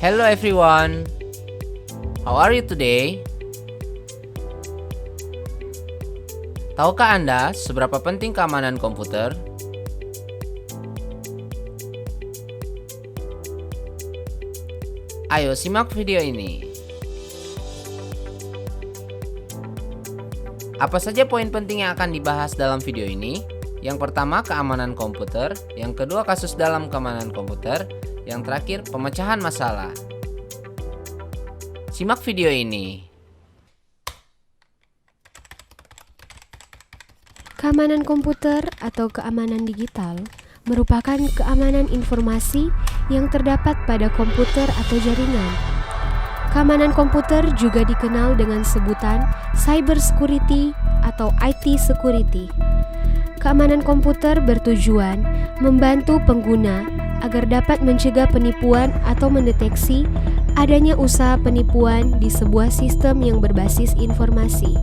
Hello everyone, how are you today? Tahukah Anda seberapa penting keamanan komputer? Ayo simak video ini. Apa saja poin penting yang akan dibahas dalam video ini? Yang pertama, keamanan komputer. Yang kedua, kasus dalam keamanan komputer. Yang terakhir, pemecahan masalah. Simak video ini. Keamanan komputer atau keamanan digital merupakan keamanan informasi yang terdapat pada komputer atau jaringan. Keamanan komputer juga dikenal dengan sebutan cyber security atau IT security. Keamanan komputer bertujuan membantu pengguna agar dapat mencegah penipuan atau mendeteksi adanya usaha penipuan di sebuah sistem yang berbasis informasi.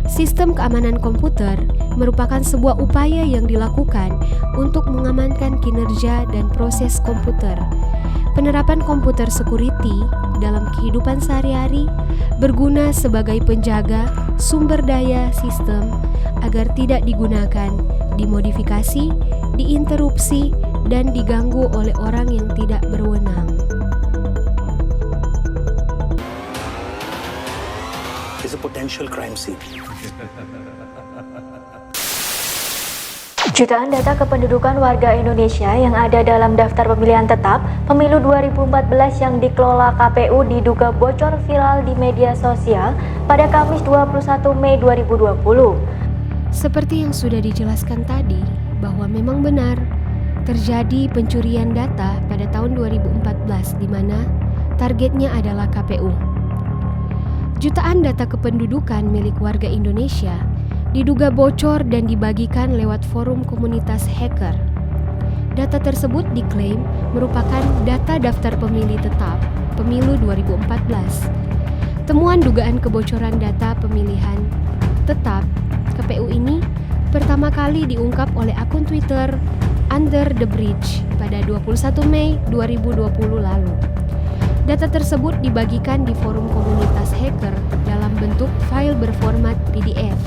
Sistem keamanan komputer merupakan sebuah upaya yang dilakukan untuk mengamankan kinerja dan proses komputer. Penerapan komputer security dalam kehidupan sehari-hari berguna sebagai penjaga sumber daya sistem agar tidak digunakan, dimodifikasi, diinterupsi, dan diganggu oleh orang yang tidak berwenang. Is a potential crime scene. Jutaan data kependudukan warga Indonesia yang ada dalam daftar pemilihan tetap pemilu 2014 yang dikelola KPU diduga bocor viral di media sosial pada Kamis 21 Mei 2020. Seperti yang sudah dijelaskan tadi, bahwa memang benar terjadi pencurian data pada tahun 2014 di mana targetnya adalah KPU. Jutaan data kependudukan milik warga Indonesia diduga bocor dan dibagikan lewat forum komunitas hacker. Data tersebut diklaim merupakan data daftar pemilih tetap pemilu 2014. Temuan dugaan kebocoran data pemilihan tetap KPU ini pertama kali diungkap oleh akun Twitter Under the Bridge pada 21 Mei 2020 lalu. Data tersebut dibagikan di forum komunitas hacker dalam bentuk file berformat PDF,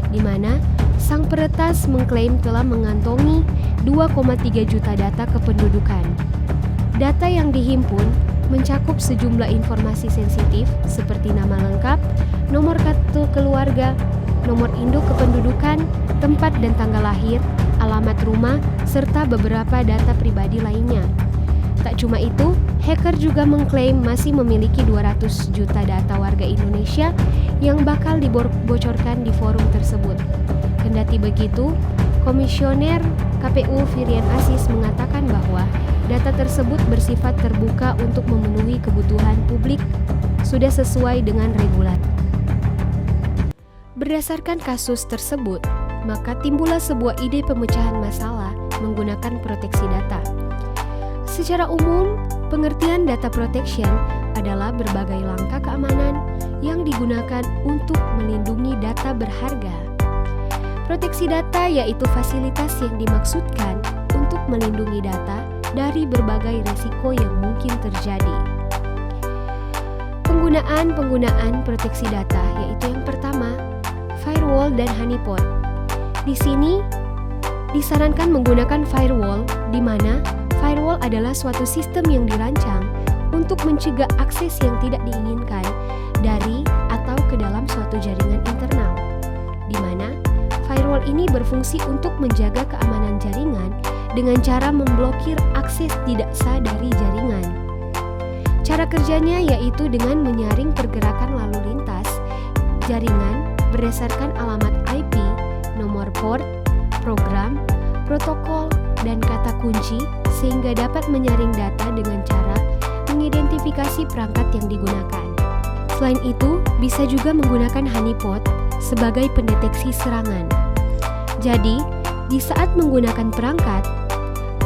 di mana sang peretas mengklaim telah mengantongi 2,3 juta data kependudukan. Data yang dihimpun mencakup sejumlah informasi sensitif seperti nama lengkap, nomor kartu keluarga, nomor induk kependudukan, tempat dan tanggal lahir, alamat rumah, serta beberapa data pribadi lainnya. Tak cuma itu, hacker juga mengklaim masih memiliki 200 juta data warga Indonesia yang bakal dibocorkan di forum tersebut. Kendati begitu, Komisioner KPU Firian Aziz mengatakan bahwa data tersebut bersifat terbuka untuk memenuhi kebutuhan publik sudah sesuai dengan regulasi. Berdasarkan kasus tersebut, maka timbullah sebuah ide pemecahan masalah menggunakan proteksi data. Secara umum, pengertian data protection adalah berbagai langkah keamanan yang digunakan untuk melindungi data berharga. Proteksi data yaitu fasilitas yang dimaksudkan untuk melindungi data dari berbagai risiko yang mungkin terjadi. Penggunaan proteksi data yaitu yang pertama, firewall dan honeypot. Di sini disarankan menggunakan firewall, di mana firewall adalah suatu sistem yang dirancang untuk mencegah akses yang tidak diinginkan dari atau ke dalam suatu jaringan internal, di mana firewall ini berfungsi untuk menjaga keamanan jaringan dengan cara memblokir akses tidak sah dari jaringan. Cara kerjanya yaitu dengan menyaring pergerakan lalu lintas jaringan berdasarkan alamat IP, nomor port, program, protokol, dan kata kunci sehingga dapat menyaring data dengan cara mengidentifikasi perangkat yang digunakan. Selain itu, bisa juga menggunakan honeypot sebagai pendeteksi serangan. Jadi, di saat menggunakan perangkat,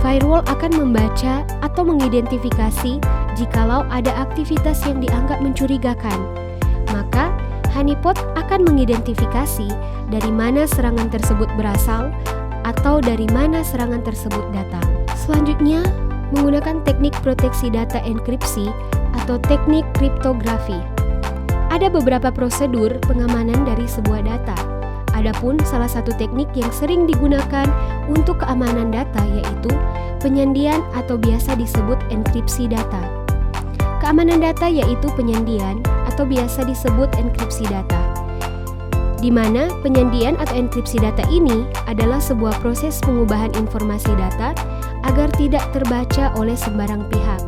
firewall akan membaca atau mengidentifikasi jikalau ada aktivitas yang dianggap mencurigakan. Maka, honeypot akan mengidentifikasi dari mana serangan tersebut berasal atau dari mana serangan tersebut datang. Selanjutnya, menggunakan teknik proteksi data enkripsi atau teknik kriptografi. Ada beberapa prosedur pengamanan dari sebuah data. Adapun salah satu teknik yang sering digunakan untuk keamanan data yaitu penyandian atau biasa disebut enkripsi data. Keamanan data yaitu penyandian atau biasa disebut enkripsi data, di mana penyandian atau enkripsi data ini adalah sebuah proses pengubahan informasi data agar tidak terbaca oleh sembarang pihak.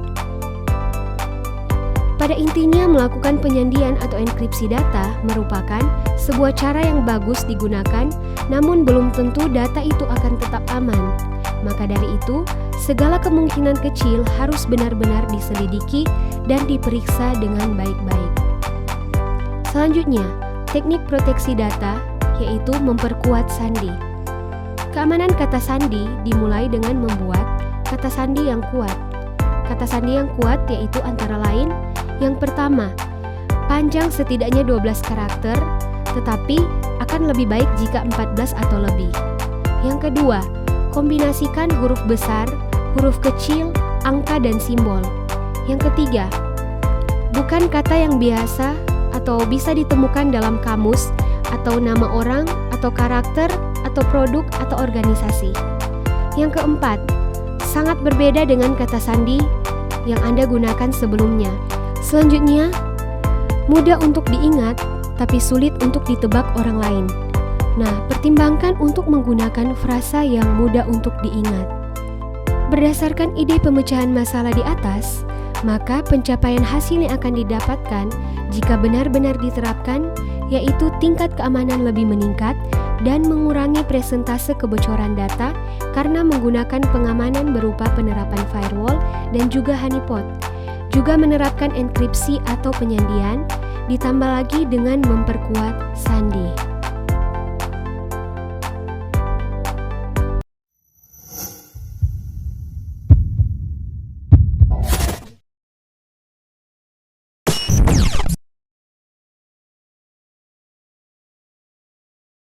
Pada intinya, melakukan penyandian atau enkripsi data merupakan sebuah cara yang bagus digunakan, namun belum tentu data itu akan tetap aman. Maka dari itu, segala kemungkinan kecil harus benar-benar diselidiki dan diperiksa dengan baik-baik. Selanjutnya, teknik proteksi data yaitu memperkuat sandi. Keamanan kata sandi dimulai dengan membuat kata sandi yang kuat. Kata sandi yang kuat yaitu antara lain: yang pertama, panjang setidaknya 12 karakter, tetapi akan lebih baik jika 14 atau lebih. Yang kedua, kombinasikan huruf besar, huruf kecil, angka, dan simbol. Yang ketiga, bukan kata yang biasa atau bisa ditemukan dalam kamus, atau nama orang, atau karakter, atau produk, atau organisasi. Yang keempat, sangat berbeda dengan kata sandi yang Anda gunakan sebelumnya. Selanjutnya, mudah untuk diingat tapi sulit untuk ditebak orang lain. Nah, pertimbangkan untuk menggunakan frasa yang mudah untuk diingat. Berdasarkan ide pemecahan masalah di atas, maka pencapaian hasil yang akan didapatkan jika benar-benar diterapkan yaitu tingkat keamanan lebih meningkat dan mengurangi presentase kebocoran data karena menggunakan pengamanan berupa penerapan firewall dan juga honeypot. Juga menerapkan enkripsi atau penyandian, ditambah lagi dengan memperkuat sandi.